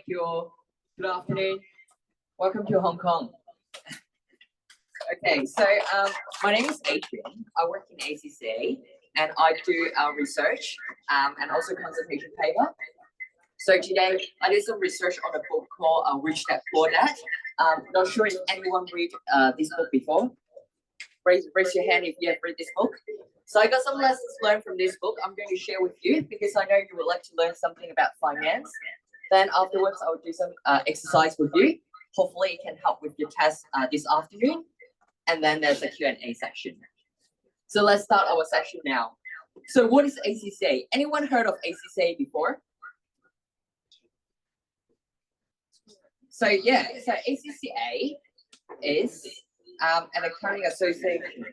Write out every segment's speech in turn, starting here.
Thank you. Good afternoon. Welcome to Hong Kong. Okay, so my name is Adrian. I work in ACCA and I do research and also consultation paper. So today I did some research on a book called Rich Dad Poor Dad. Not sure if anyone read this book before. Raise your hand if you have read this book. So I got some lessons learned from this book I'm going to share with you because I know you would like to learn something about finance. Then afterwards I will do some exercise with you. Hopefully it can help with your test this afternoon. And then there's a Q&A section. So let's start our session now. So what is ACCA? Anyone heard of ACCA before? So yeah, so ACCA is an accounting association.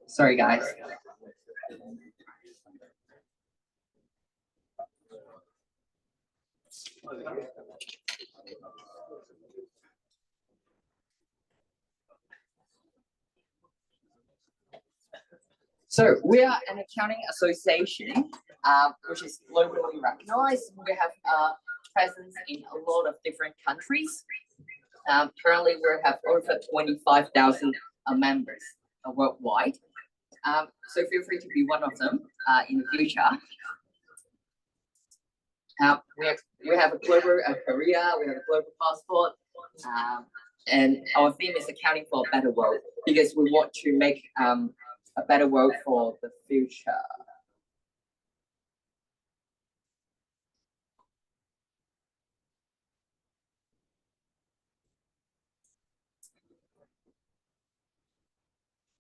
Sorry, guys. So we are an accounting association, which is globally recognized. We have presence in a lot of different countries. Currently, we have over 25,000 members worldwide. So feel free to be one of them in the future. We have a global career, we have a global passport, and our theme is accounting for a better world because we want to make a better world for the future.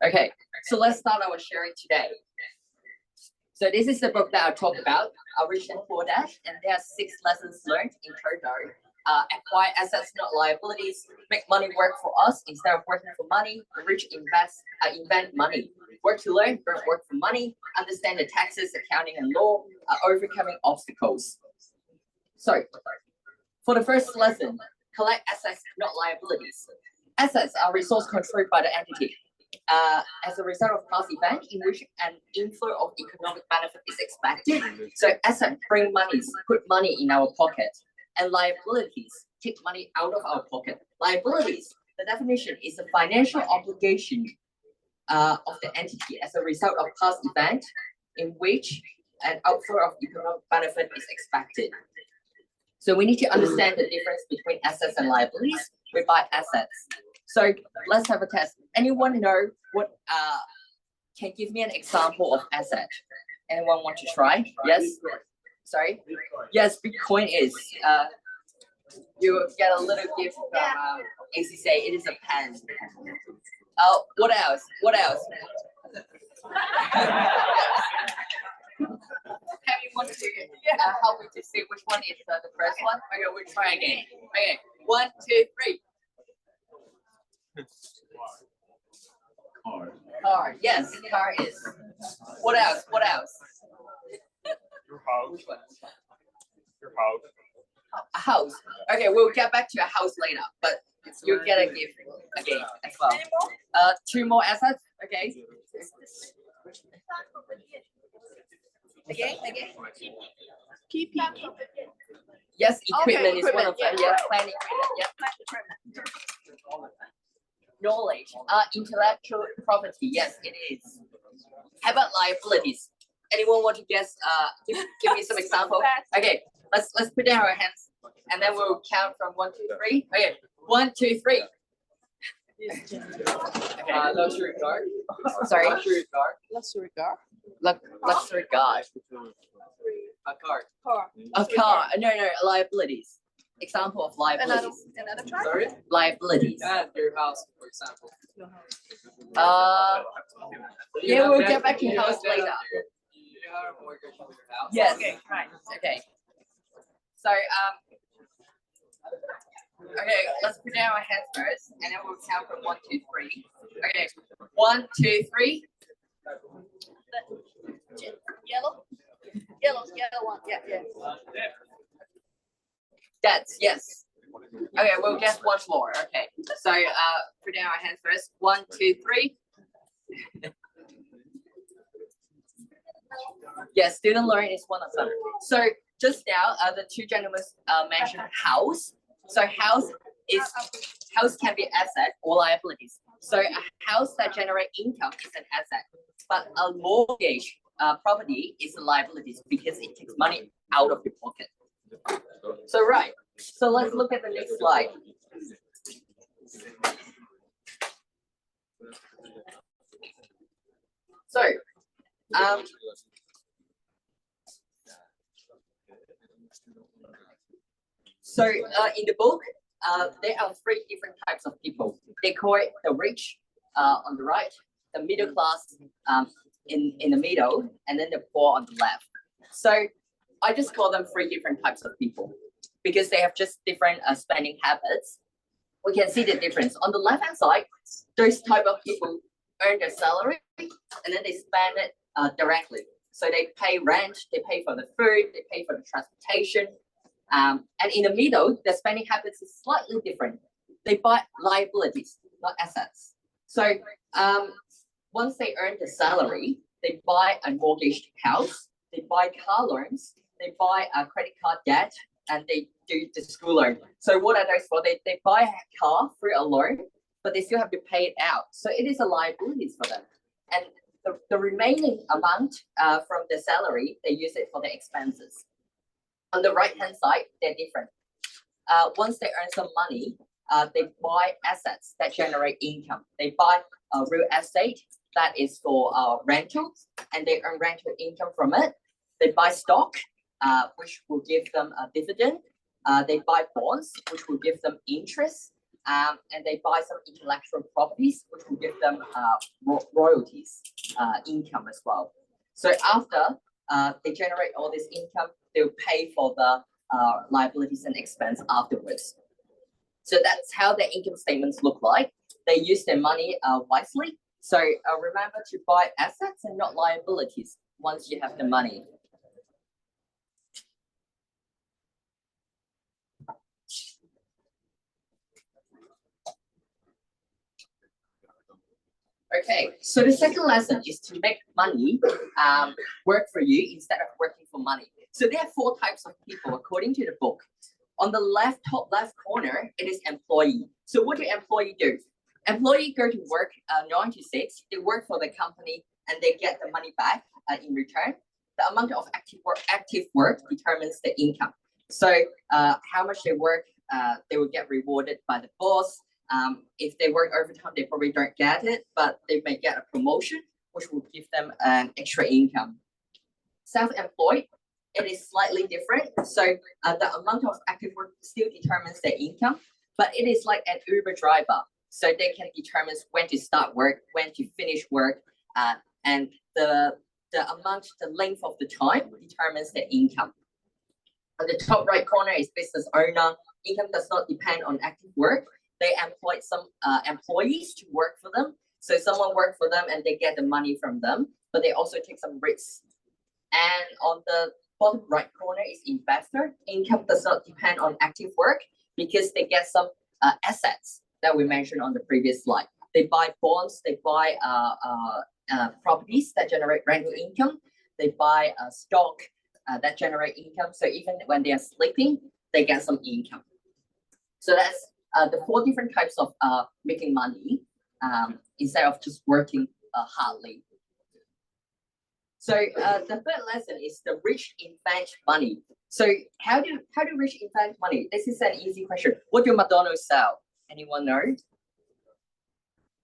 Okay, so let's start our sharing today. So this is the book that I talked about, Rich Dad Poor Dad, and there are 6 lessons learned in total. Acquire assets, not liabilities. Make money work for us instead of working for money. The rich invent money. Work to learn, don't work for money. Understand the taxes, accounting, and law. Overcoming obstacles. So, for the first lesson, collect assets, not liabilities. Assets are resources controlled by the entity. As a result of past event in which an inflow of economic benefit is expected. So assets bring money, put money in our pocket, and liabilities take money out of our pocket. Liabilities, the definition is a financial obligation of the entity as a result of past event in which an outflow of economic benefit is expected. So we need to understand the difference between assets and liabilities. We buy assets. So let's have a test. Anyone know what can give me an example of asset? Anyone want to try? Yes? Sorry? Yes, Bitcoin is. You get a little gift from ACCA. It is a pen. What else? What else? Have you want to help me to see which one is the first one? Okay, we'll try again. Okay, 1, 2, 3. Car. Yes, car is. What else? What else? Your house. Which one? Your house. A house. Okay, we'll get back to a house later, but you'll get a gift again as well. 2 more assets. Okay. Again. PP. Yes, equipment is one of them. Yeah. Yeah, planning equipment. Yeah. Knowledge, intellectual property. Yes, it is. How about liabilities? Anyone want to guess? Give me some example. Okay, let's put down our hands, and then we'll count from 1, 2, 3. Okay, 1, 2, 3. Okay, luxury car. Sorry. Luxury car. Luxury car. Luxury car. A car. A car. No, liabilities. Example of liabilities. Another try? Sorry? Liabilities. Your house, for example. Yeah, we'll get back to your house later. You have a mortgage on your house. Yes. Okay, right. Okay. So okay, let's put down our hands first, and then we'll count from 1, 2, 3. Okay, 1, 2, 3. Yellow. Yellow one. Yeah, yeah. That's yes. Okay, we'll guess one more. Okay, so put down our hands first. 1, 2, 3. Yes, student loan is one of them. So just now, the two gentlemen mentioned house. So house can be asset or liabilities. So a house that generates income is an asset, but a mortgage property is a liabilities because it takes money out of your pocket. So right. So let's look at the next slide. So in the book, there are 3 different types of people. They call it the rich on the right, the middle class in the middle, and then the poor on the left. So I just call them 3 different types of people because they have just different spending habits. We can see the difference. On the left-hand side, those type of people earn their salary and then they spend it directly. So they pay rent, they pay for the food, they pay for the transportation. And in the middle, the spending habits is slightly different. They buy liabilities, not assets. So once they earn the salary, they buy a mortgaged house, they buy car loans, they buy a credit card debt, and they do the school loan. So what are those for? They buy a car through a loan, but they still have to pay it out. So it is a liabilities for them. And the remaining amount from the salary, they use it for the expenses. On the right-hand side, they're different. Once they earn some money, they buy assets that generate income. They buy real estate that is for rentals, and they earn rental income from it. They buy stock, which will give them a dividend. They buy bonds, which will give them interest. And they buy some intellectual properties, which will give them royalties income as well. So after they generate all this income, they'll pay for the liabilities and expense afterwards. So that's how their income statements look like. They use their money wisely. So remember to buy assets and not liabilities once you have the money. Okay, so the second lesson is to make money work for you instead of working for money. So there are 4 types of people according to the book. On the top left corner, it is employee. So what do employee do? Employee go to work 9 to 6. They work for the company and they get the money back in return. The amount of active work determines the income. So how much they work, they will get rewarded by the boss. If they work overtime, they probably don't get it, but they may get a promotion, which will give them an extra income. Self-employed, it is slightly different. So the amount of active work still determines their income, but it is like an Uber driver. So they can determine when to start work, when to finish work, and the length of the time determines their income. On the top right corner is business owner. Income does not depend on active work. They employ some employees to work for them. So someone works for them and they get the money from them, but they also take some risks. And on the bottom right corner is investor. Income does not depend on active work because they get some assets that we mentioned on the previous slide. They buy bonds, they buy properties that generate rental income. They buy stock that generate income. So even when they are sleeping, they get some income. So that's the 4 different types of making money instead of just working hardly. So the third lesson is the rich invent money. So how do rich invent money? This is an easy question. What do McDonald's sell? Anyone know?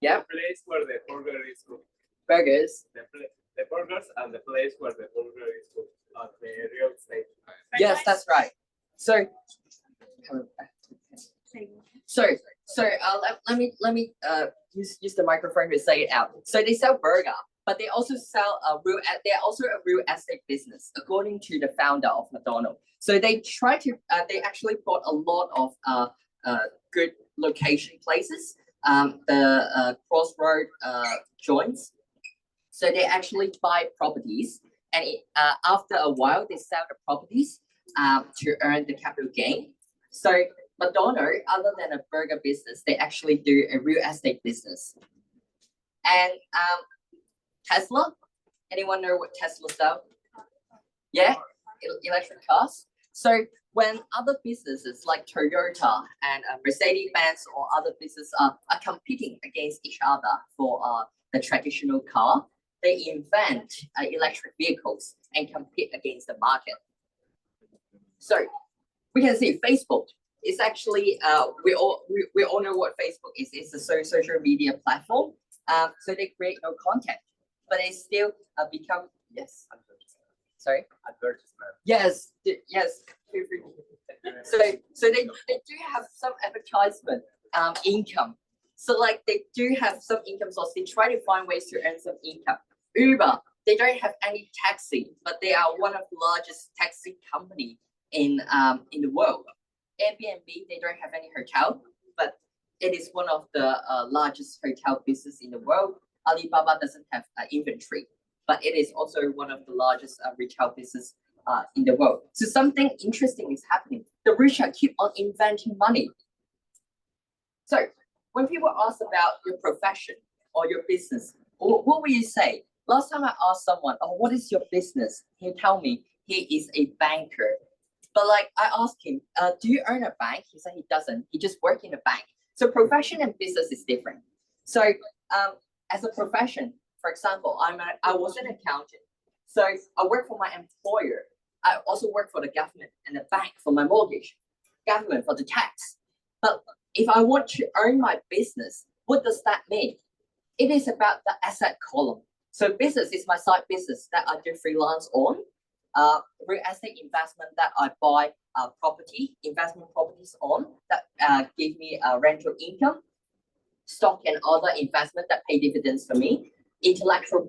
Yeah. The place where the burger is cooked. Burgers. The burgers and the place where the burger is cooked at the real estate. Yes, that's right. So let me use the microphone to say it out. So they sell burger, but they also sell they're also a real estate business, according to the founder of McDonald's. So they try to they actually bought a lot of good location places, the crossroad joints. So they actually buy properties and after a while, they sell the properties to earn the capital gain. So McDonald's, other than a burger business, they actually do a real estate business. And Tesla, anyone know what Tesla sells? Yeah, electric cars. So when other businesses like Toyota and Mercedes-Benz or other businesses are competing against each other for the traditional car, they invent electric vehicles and compete against the market. So we can see Facebook is actually we all know what Facebook is. It's a social media platform. So they create no content, but they still become yes. Sorry. Advertisement. Yes. Yes. So they do have some advertisement income. So like they do have some income source. They try to find ways to earn some income. Uber, they don't have any taxi, but they are one of the largest taxi company in the world. Airbnb, they don't have any hotel, but it is one of the largest hotel business in the world. Alibaba doesn't have inventory, but it is also one of the largest retail business in the world. So something interesting is happening. The rich keep on inventing money. So when people ask about your profession or your business, what will you say? Last time I asked someone, oh, what is your business? He tell me he is a banker. But like I asked him, do you earn a bank? He said he doesn't. He just work in a bank. So profession and business is different. So as a profession, for example, I was an accountant. So I work for my employer. I also work for the government and the bank for my mortgage, government for the tax. But if I want to earn my business, what does that mean? It is about the asset column. So business is my side business that I do freelance on. Real estate investment that I buy investment properties on that give me rental income, stock and other investment that pay dividends for me, intellectual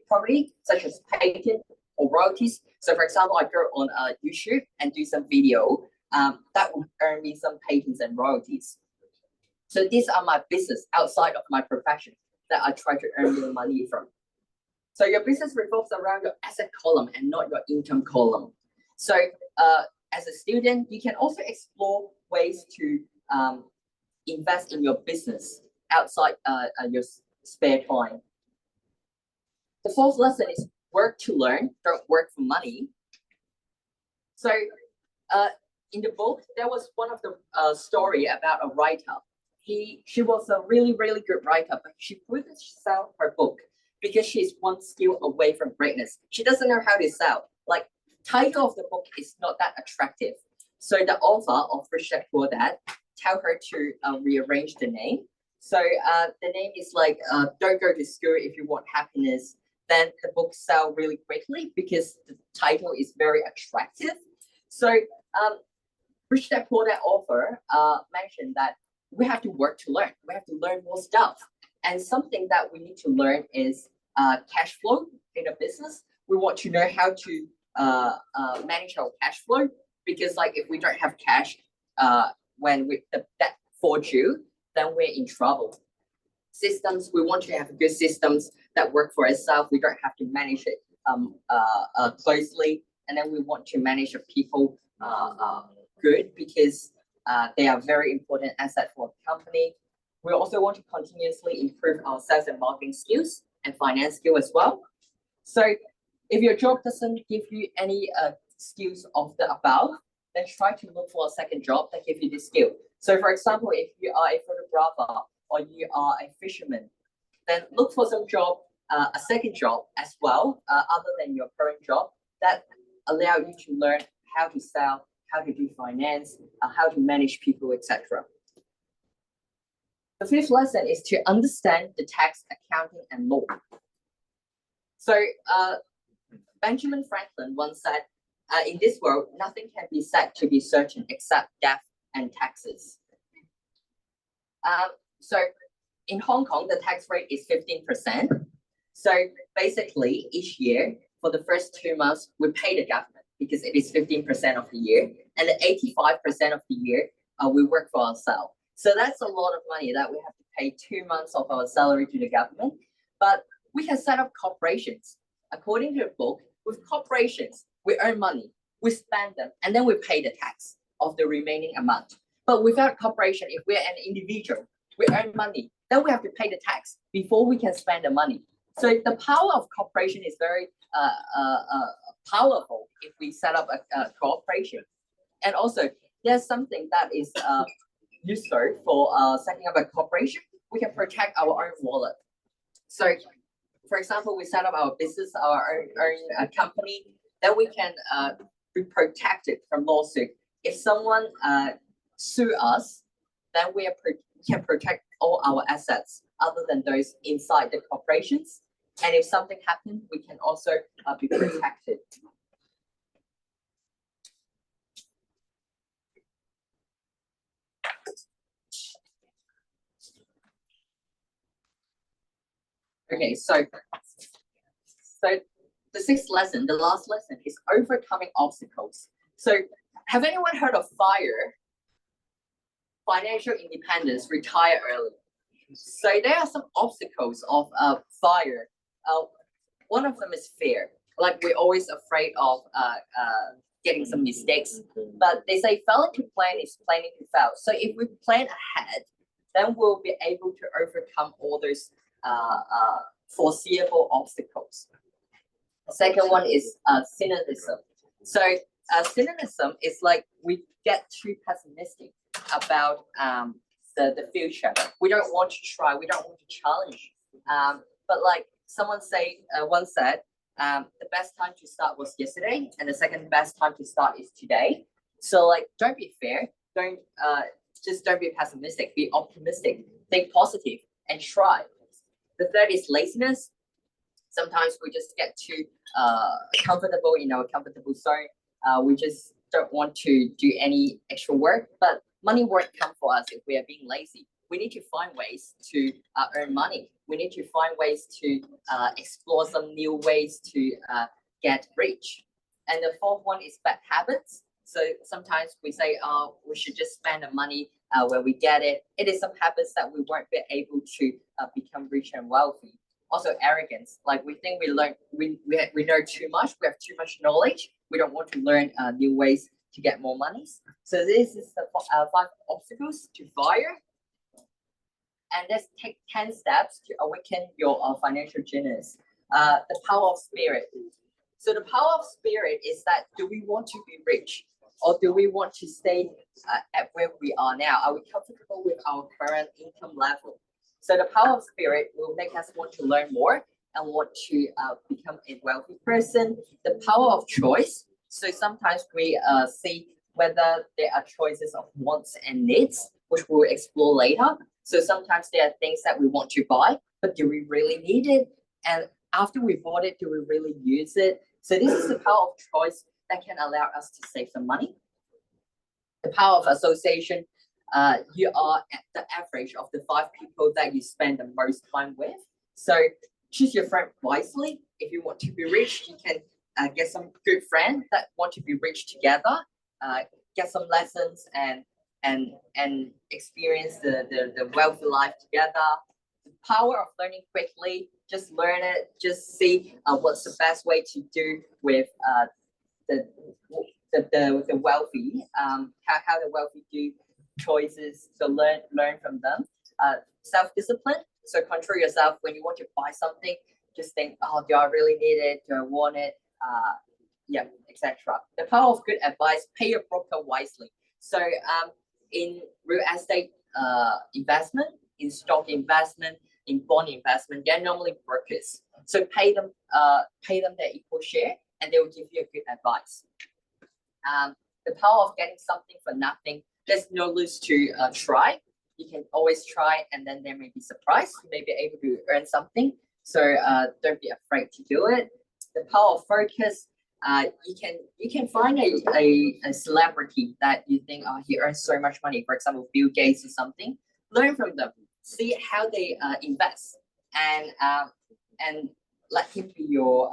property such as patent or royalties. So for example, I go on YouTube and do some video that will earn me some patents and royalties. So these are my business outside of my profession that I try to earn more money from. So your business revolves around your asset column and not your income column. So as a student, you can also explore ways to invest in your business outside your spare time. The fourth lesson is work to learn, don't work for money. So in the book, there was one of the story about a writer. She was a really, really good writer, but she couldn't sell her book because she's one skill away from greatness. She doesn't know how to sell. Like, title of the book is not that attractive. So the author of Rich Dad Poor Dad tell her to rearrange the name. So the name is like, don't go to school if you want happiness. Then the book sell really quickly because the title is very attractive. So Rich Dad Poor Dad author mentioned that we have to work to learn. We have to learn more stuff. And something that we need to learn is cash flow in a business. We want to know how to manage our cash flow, because like if we don't have cash when the debt falls due, then we're in trouble. Systems, we want to have good systems that work for ourselves. We don't have to manage it closely. And then we want to manage the people good, because they are very important asset for the company. We also want to continuously improve our sales and marketing skills and finance skill as well. So if your job doesn't give you any skills of the above, then try to look for a second job that gives you this skill. So for example, if you are a photographer or you are a fisherman, then look for some job, a second job as well, other than your current job, that allow you to learn how to sell, how to do finance, how to manage people, etc. The fifth lesson is to understand the tax, accounting, and law. So Benjamin Franklin once said, in this world, nothing can be said to be certain except death and taxes. So in Hong Kong, the tax rate is 15%. So basically, each year, for the first 2 months, we pay the government because it is 15% of the year. And then 85% of the year, we work for ourselves. So that's a lot of money that we have to pay 2 months of our salary to the government. But we can set up corporations. According to the book, with corporations, we earn money, we spend them, and then we pay the tax of the remaining amount. But without corporation, if we're an individual, we earn money, then we have to pay the tax before we can spend the money. So the power of corporation is very powerful if we set up a cooperation. And also, there's something that is useful for setting up a corporation. We can protect our own wallet. So, for example, we set up our business, our own company, then we can be protected from lawsuit. If someone sue us, then we can protect all our assets other than those inside the corporations. And if something happens, we can also be protected. Okay, so the sixth lesson, the last lesson, is overcoming obstacles. So have anyone heard of FIRE? Financial independence, retire early. So there are some obstacles of FIRE. One of them is fear. Like we're always afraid of getting some mistakes. But they say failing to plan is planning to fail. So if we plan ahead, then we'll be able to overcome all those foreseeable obstacles. The second one is cynicism. So cynicism is like we get too pessimistic about the future. We don't want to try. We don't want to challenge. But like someone once said, the best time to start was yesterday, and the second best time to start is today. So like, don't be fair. Don't be pessimistic. Be optimistic. Think positive and try. The third is laziness. Sometimes we just get too comfortable in our comfortable zone. We just don't want to do any extra work, but money won't come for us if we are being lazy. We need to find ways to earn money. We need to find ways to explore some new ways to get rich. And the fourth one is bad habits. So sometimes we say, oh, we should just spend the money when we get it. It is some habits that we won't be able to become rich and wealthy. Also arrogance, like we think we know too much, we have too much knowledge. We don't want to learn new ways to get more money. So this is the 5 obstacles to FIRE. And let's take 10 steps to awaken your financial genius. The power of spirit. So the power of spirit is that, do we want to be rich, or do we want to stay at where we are now? Are we comfortable with our current income level? So the power of spirit will make us want to learn more and want to become a wealthy person. The power of choice. So sometimes we see whether there are choices of wants and needs, which we'll explore later. So sometimes there are things that we want to buy, but do we really need it? And after we bought it, do we really use it? So this is the power of choice that can allow us to save some money. The power of association. You are at the average of the 5 people that you spend the most time with. So choose your friend wisely. If you want to be rich, you can get some good friends that want to be rich together. Get some lessons and experience the wealthy life together. The power of learning quickly. Just learn it. Just see what's the best way to do with the wealthy. How the wealthy do choices, so learn from them. Self-discipline, so control yourself when you want to buy something. Just think, oh, do I really need it? Do I want it? Yeah, etc. The power of good advice. Pay your broker wisely. So in real estate investment, in stock investment, in bond investment, they're normally brokers. So pay them their equal share, and they will give you a good advice. The power of getting something for nothing. There's no lose to try. You can always try, and then there may be surprise. You may be able to earn something. So don't be afraid to do it. The power of focus. You can find a celebrity that you think, oh, he earns so much money. For example, Bill Gates or something. Learn from them. See how they invest, and let him be your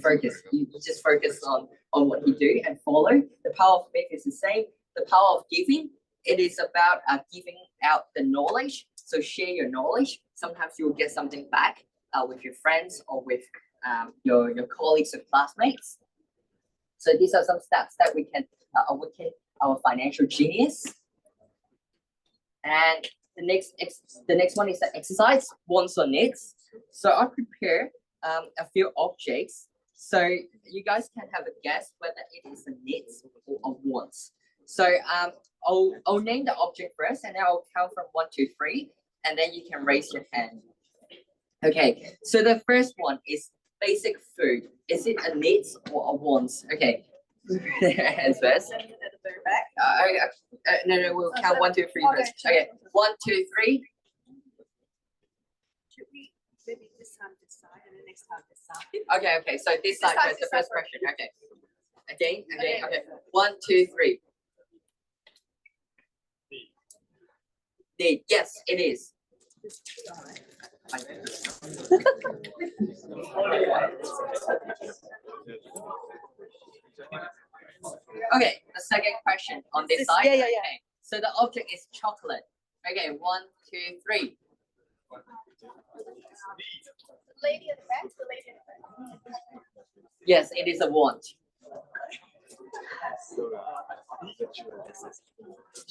focus. You just focus on what you do and follow. The power of faith is the same. The power of giving. It is about giving out the knowledge. So share your knowledge. Sometimes you will get something back with your friends or with your colleagues or classmates. So these are some steps that we can awaken our financial genius. And the next one is the exercise, wants or needs. So I prepare a few objects. So you guys can have a guess whether it is a needs or a wants. So I'll name the object first, and then I'll count from 1 to 3, and then you can raise your hand. Okay, so the first one is basic food. Is it a needs or a wants? Okay, hands first. No, we'll count 1, 2, 3 first. Okay, 1, 2, 3. Should we maybe this time decide and the next time decide? Okay, so this side first, the first question. Okay. Again, okay. 1, 2, 3. Need. Yes, it is. Okay, the second question on this side. Yeah. Okay, so the object is chocolate. Okay, 1, 2, 3. Lady at the back, the lady at the back. Yes, it is a want.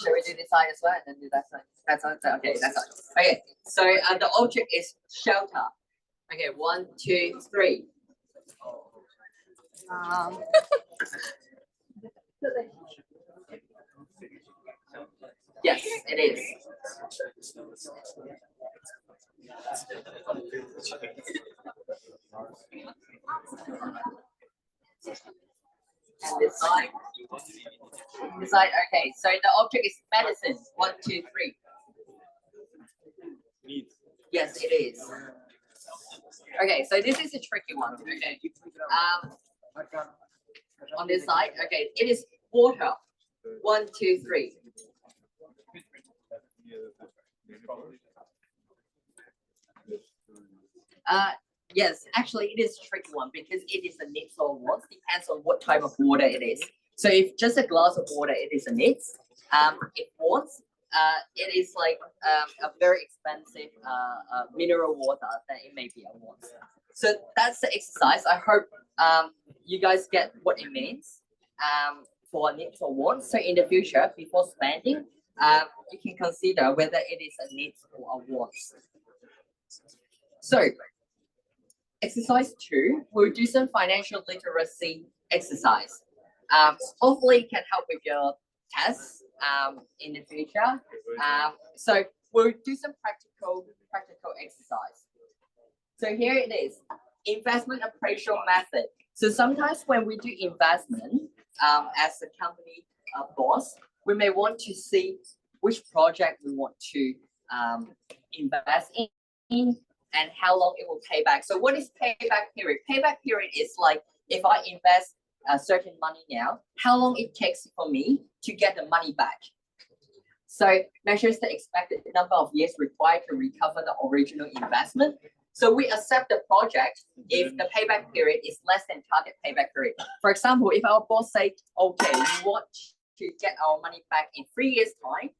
Shall we do this side as well and then do that side? That's all. Okay, that's all. Okay, so the object is shelter. Okay, 1, 2, 3. Yes, it is. And this side. This side. Okay, so the object is medicine. 1, 2, 3. Yes, it is. Okay, so this is a tricky one. Okay. On this side, okay, it is water. 1, 2, 3. Yes, actually it is a tricky one because it is a needs or wants, depends on what type of water it is. So if just a glass of water, it is a needs. If wants, it is like a very expensive mineral water, then it may be a want. So that's the exercise. I hope you guys get what it means for needs or wants. So in the future, before spending, you can consider whether it is a needs or a wants. So exercise 2, we'll do some financial literacy exercise. Hopefully it can help with your tests in the future. So we'll do some practical exercise. So here it is, investment appraisal method. So sometimes when we do investment as a company boss, we may want to see which project we want to invest in and how long it will pay back. So what is payback period? Payback period is like if I invest a certain money now, how long it takes for me to get the money back. So measures the expected number of years required to recover the original investment. So we accept the project if the payback period is less than target payback period. For example, if our boss say, okay, we want to get our money back in 3 years' time,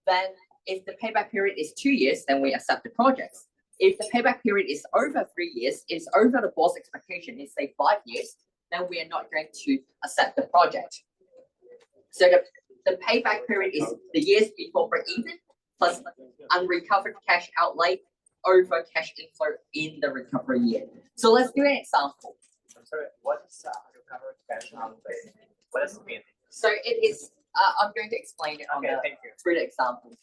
then if the payback period is 2 years, then we accept the projects. If the payback period is over 3 years, it's over the boss expectation, is say 5 years, then we are not going to accept the project. So the payback period is the years before break even plus unrecovered cash outlay over cash inflow in the recovery year. So let's do an example. I'm sorry, what is recovered cash outlay? What does it mean? So it is, I'm going to explain it on through the example.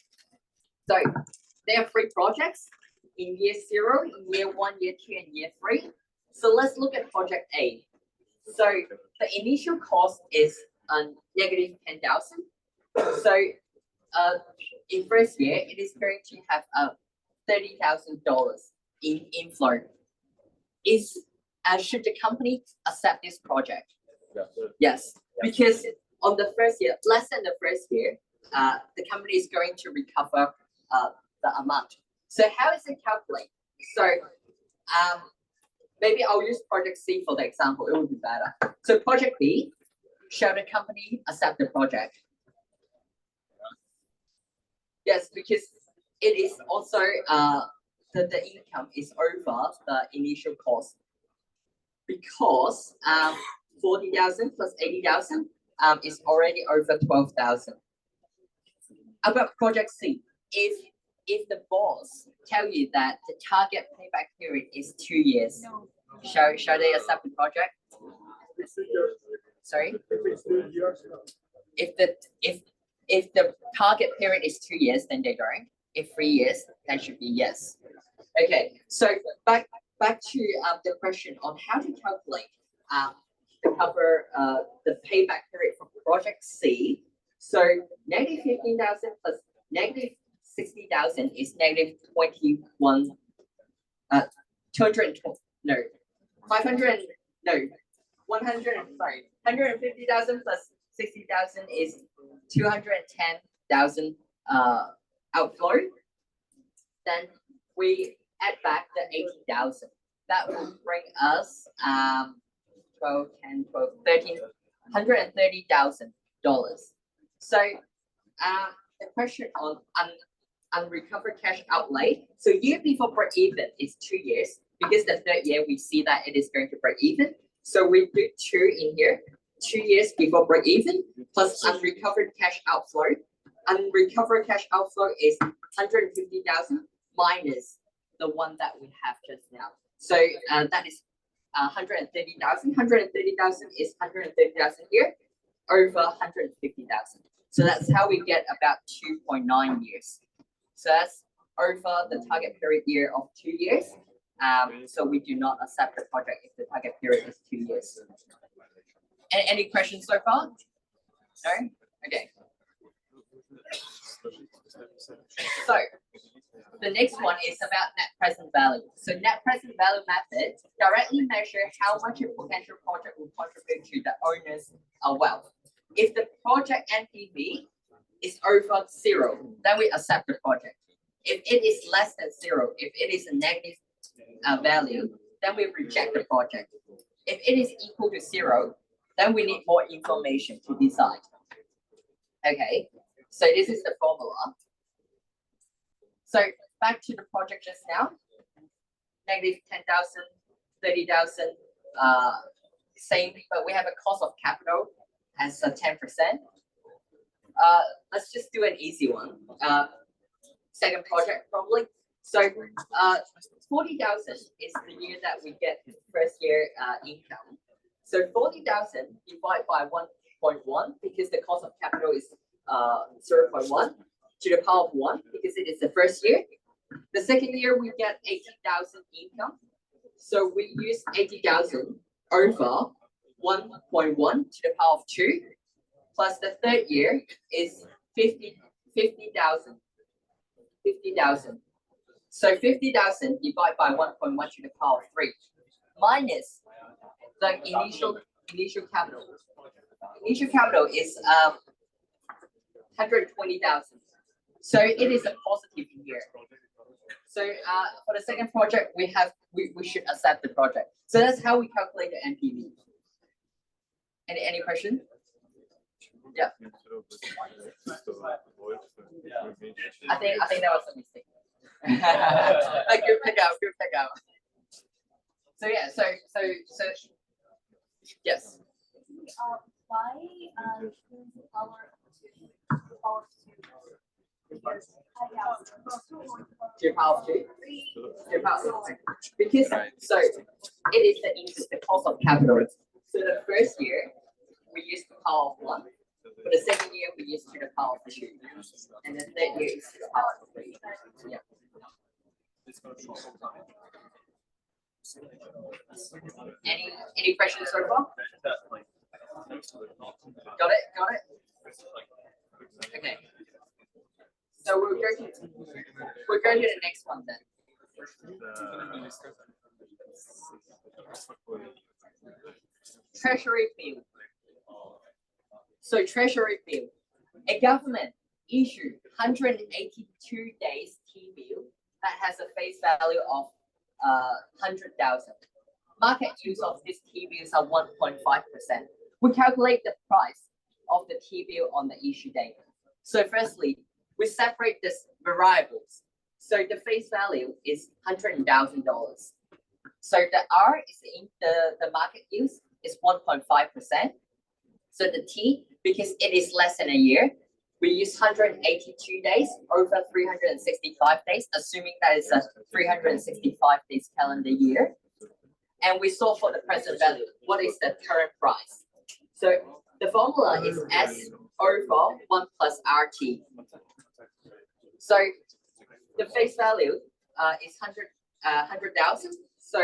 So there are 3 projects in year 0, in year 1, year 2, and year 3. So let's look at project A. So the initial cost is negative 10,000. So in first year, it is going to have $30,000 in inflow. Should the company accept this project? Yes, because on the first year, less than the first year, the company is going to recover the amount. So how is it calculated? So maybe I'll use project C for the example, it will be better. So project B, shall the company accept the project? Yes, because it is also the income is over the initial cost. because 40,000 plus 80,000 is already over 12,000. About project C, if the boss tell you that the target payback period is 2 years, shall they accept the project? Sorry? If the target period is 2 years, then they don't. If 3 years, that should be yes. Okay, so back to the question on how to calculate to cover the payback period for project C. So negative 15,000 plus negative 60,000 is negative 21. 220 no 500 no 100 sorry 150,000 plus 60,000 is 210,000 outflow. Then we add back the 80,000. That will bring us 12, 10, 12, 13, $130,000. So the question on unrecovered cash outlay. So year before break even is 2 years, because the third year we see that it is going to break even. So we do 2 in here, 2 years before break even plus unrecovered cash outflow. Unrecovered cash outflow is 150,000 minus the one that we have just now. So that is 130,000. 130,000 is 130,000 here over 150,000. So that's how we get about 2.9 years. So that's over the target period year of 2 years. So we do not accept the project if the target period is 2 years. Any questions so far? No? Okay. So the next one is about net present value. So net present value method directly measure how much a potential project will contribute to the owner's wealth. If the project NPV is over 0, then we accept the project. If it is less than 0, if it is a negative value, then we reject the project. If it is equal to 0, then we need more information to decide. Okay, so this is the formula. So back to the project just now, negative 10,000, 30,000, same, but we have a cost of capital as 10%. Let's just do an easy one. Second project probably. So 40,000 is the year that we get first year income. So 40,000 divided by 1.1 because the cost of capital is 0.1 to the power of 1 because it is the first year. The second year we get 80,000 income. So we use 80,000 over 1.1 to the power of 2 plus the third year is 50,000. 50,000. So 50,000 divided by 1.1 to the power of 3 minus the initial capital. Initial capital is 120,000. So it is a positive in here. So for the second project, we should accept the project. So that's how we calculate the NPV. Any question? Yeah. I think that was a mistake. Good pick out. So yeah, so yes. Why the power To the power of 2? Because so it is the interest, the cost of capital. So the first year we use the power of 1. For the second year we use to the power of 2. And the third year is to the power of 3. Yeah. Any questions so far? Got it? Okay. So we're going to the next one then. Treasury bill. So treasury bill. A government issued 182 days T-bill that has a face value of 100,000. Market use of these T-bills are 1.5%. We calculate the price of the T-bill on the issue date. So firstly, we separate this variables. So the face value is $100,000. So the R is in the market use is 1.5%. So the T, because it is less than a year, we use 182 days over 365 days, assuming that is a 365 days calendar year. And we solve for the present value. What is the current price? So the formula is S over 1 plus RT. So the face value is 100,000. So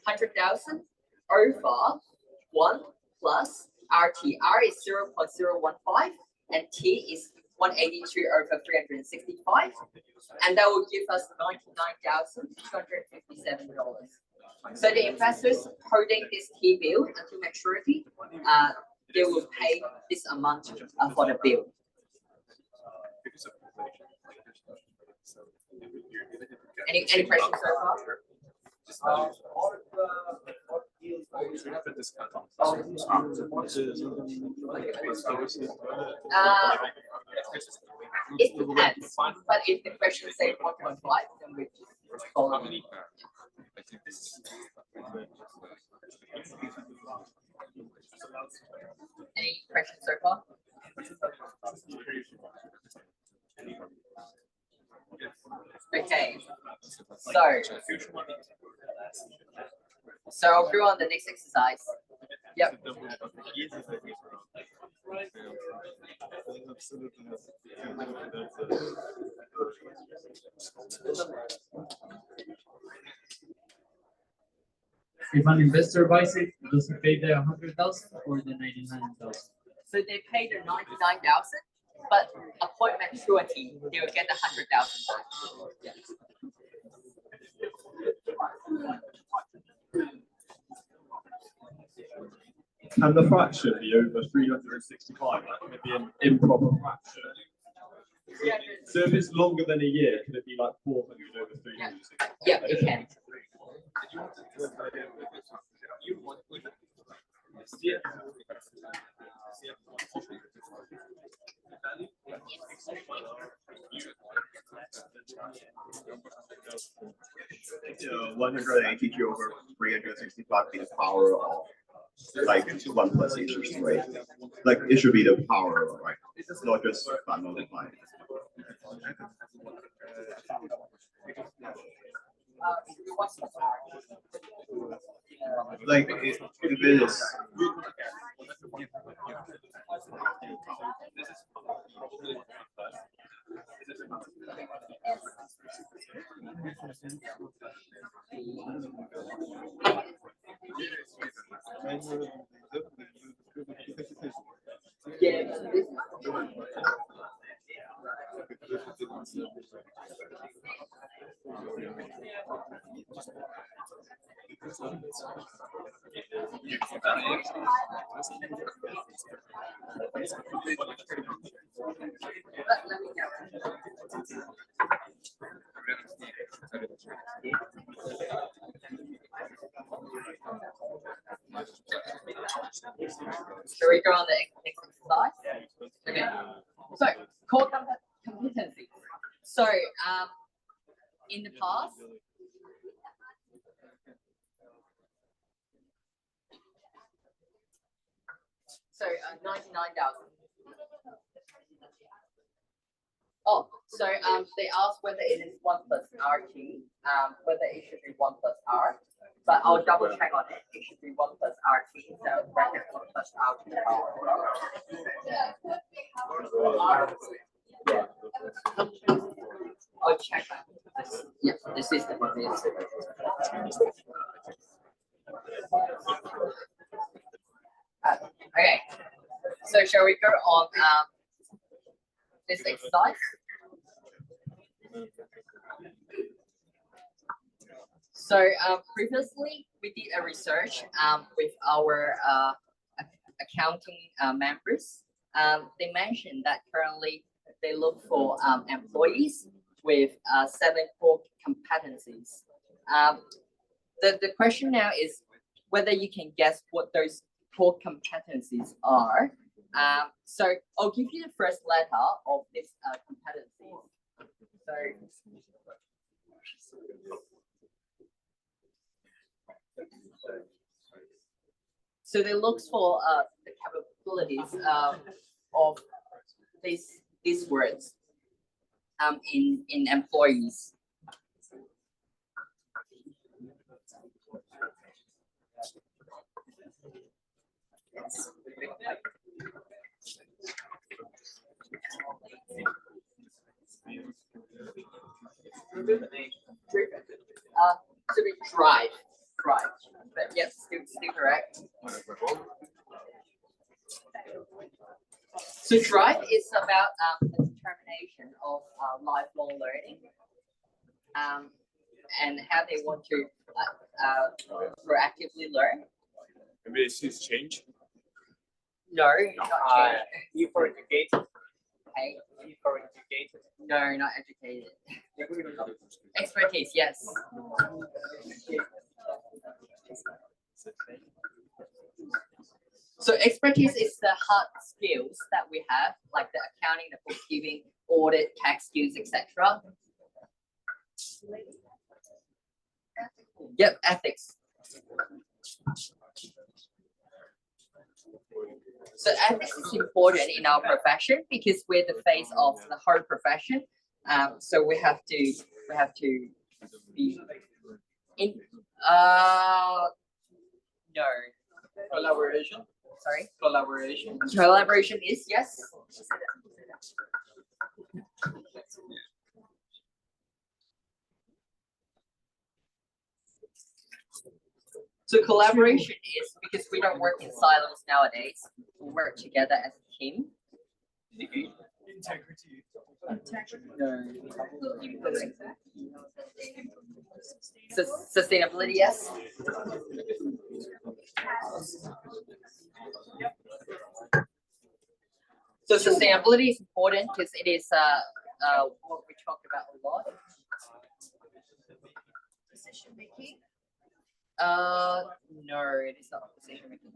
100,000 over 1 plus RT. R is 0.015 and T is 182 over 365. And that will give us $99,257. So the investors holding this T bill until maturity, they will pay this amount for the bill. Any questions so far? It depends, but if the question say 1.5, then we just follow. Any questions so far? Okay, so I'll go on the next exercise. Yep. If an investor buys it, does he pay the 100,000 or the 99,000? So they pay the 99,000, but upon maturity, they will get the 100,000 back. Yes. Can the fraction be over 365? That could be an improper fraction. So if it's longer than a year, could it be like 400 over 365? Yeah, it can. So 182 over 365 be the power of like 1 plus interest rate. Like it should be the power, right? It's not just by multiplying. Like if it is. Shall we go on the next exercise? Okay. So, core competencies. So, in the past, so 99,000. Oh, so they asked whether it is 1 plus RT, whether it should be 1 plus R. But I'll double check on it. It should be 1 plus RT. So bracket 1 plus RT. I'll check that. Yeah, this is the one. Okay. So shall we go on this exercise? So previously we did a research with our accounting members. They mentioned that currently they look for employees with 7 core competencies. The question now is whether you can guess what those core competencies are. So I'll give you the first letter of this competency. So So they look for the capabilities of these words in employees. So we drive, but yes, still correct. So drive is about the determination of lifelong learning, and how they want to proactively learn. Maybe it's change. No, not change. E for educated. Okay. E for educated. No, not educated. Expertise, yes. So expertise is the hard skills that we have, like the accounting, the bookkeeping, audit, tax skills, etc. Yep, ethics. So ethics is important in our profession because we're the face of the whole profession. So we have to be in no. Collaboration. Sorry. Collaboration. Collaboration is yes. So collaboration is because we don't work in silos nowadays. We work together as a team. Integrity. Sustainability, yes. So sustainability is important because it is what we talk about a lot. Decision making. No, it is not decision making.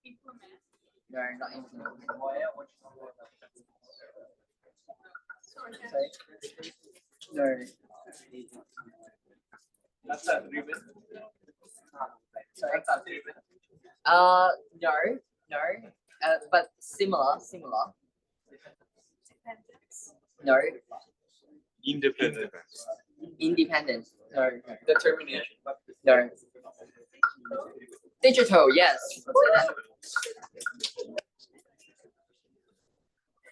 Implement. No, not implement. Sorry. No. That's agreement. Sorry. That's agreement. No. But similar. Dependence. No. Independence. Independent. No. Determination. No. Digital, yes.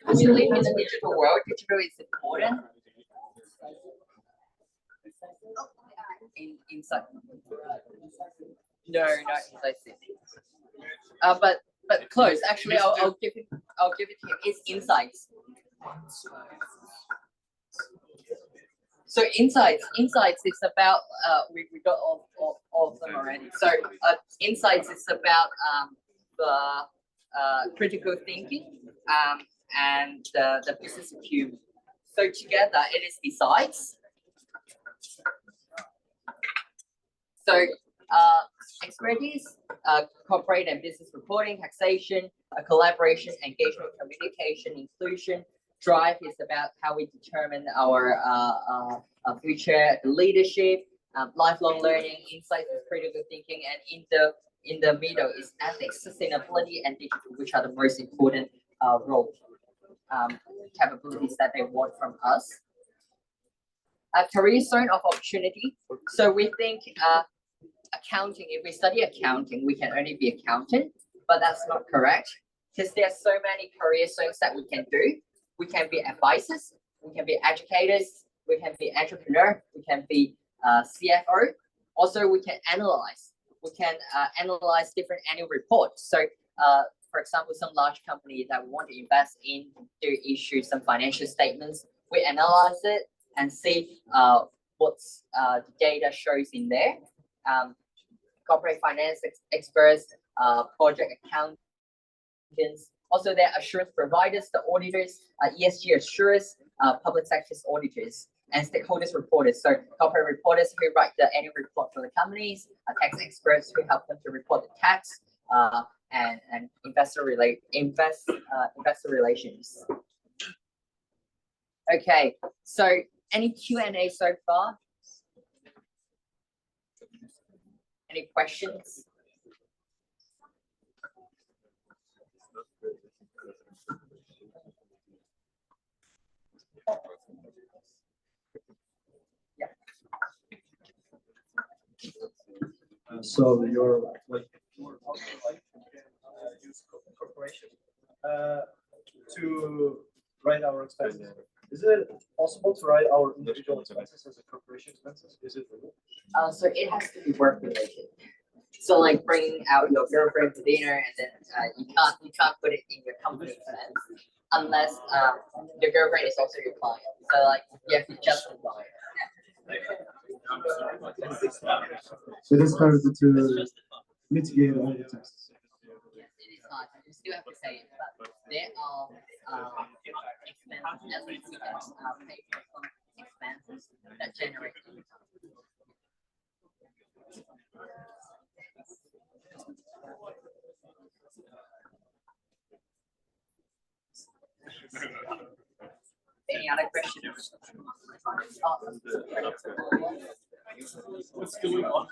We live in a digital world. Digital is important. Inside. No, not inside. But close. Actually, I'll give it to you. It's insights. So insights is about we got all of them already. So insights is about the critical thinking and the business acumen. So together it is besides. So expertise, corporate and business reporting, taxation, collaboration, engagement, communication, inclusion. Drive is about how we determine our future leadership, lifelong learning, insights is critical thinking, and in the middle is ethics, sustainability, and digital, which are the most important role capabilities that they want from us. A career zone of opportunity. So we think accounting, if we study accounting, we can only be accountant, but that's not correct because there are so many career zones that we can do. We can be advisors, we can be educators, we can be entrepreneur, we can be CFO. Also, we can analyze. We can analyze different annual reports. So, for example, some large company that we want to invest in, they issue some financial statements. We analyze it and see what's the data shows in there. Corporate finance experts, project accountants. Also, there are assurance providers, the auditors, ESG assurers, public sector auditors, and stakeholders reporters. So corporate reporters who write the annual report for the companies, tax experts who help them to report the tax, and investor relations. Okay, so any Q&A so far? Any questions? So you're like use corporation to write our expenses. Is it possible to write our individual expenses as a corporation expenses? Is it legal? So it has to be work related. So like bringing out your girlfriend to dinner, and then you can't put it in your company expense unless your girlfriend is also your client. So like you have to justify it. So this covers it to mitigate all the taxes. Yes, it is hard. You still have to pay it, but there are expenses, at least you can pay for some expenses that generate income. Any other questions? What's going on?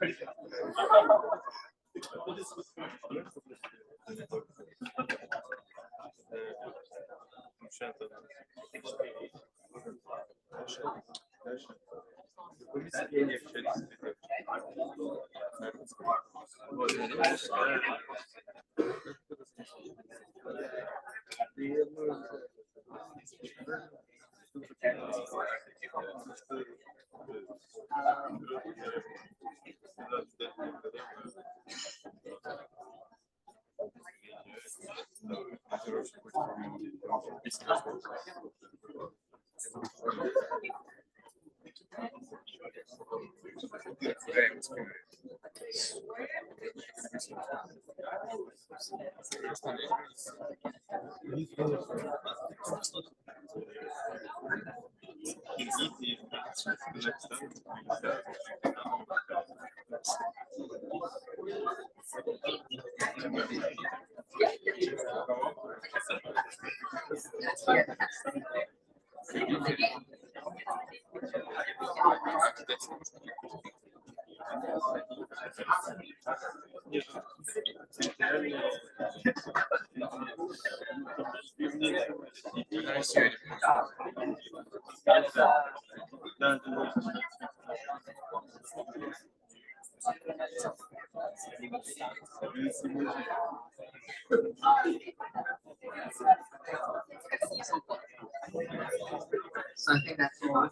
So I think that's all.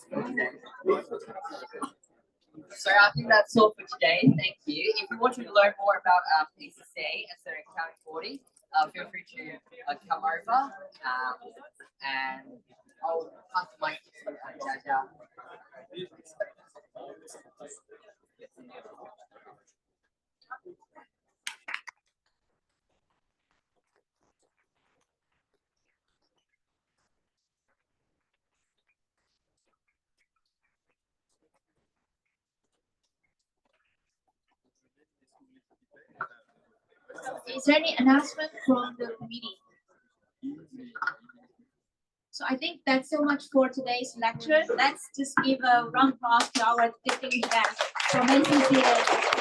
So I think that's all for today. Thank you. If you want to learn more about ACCA as an accounting body, feel free to come over and I'll pass the mic to Jaja. Is there any announcement from the committee? So I think that's so much for today's lecture. Let's just give a round of applause to our distinguished guests from ACCA.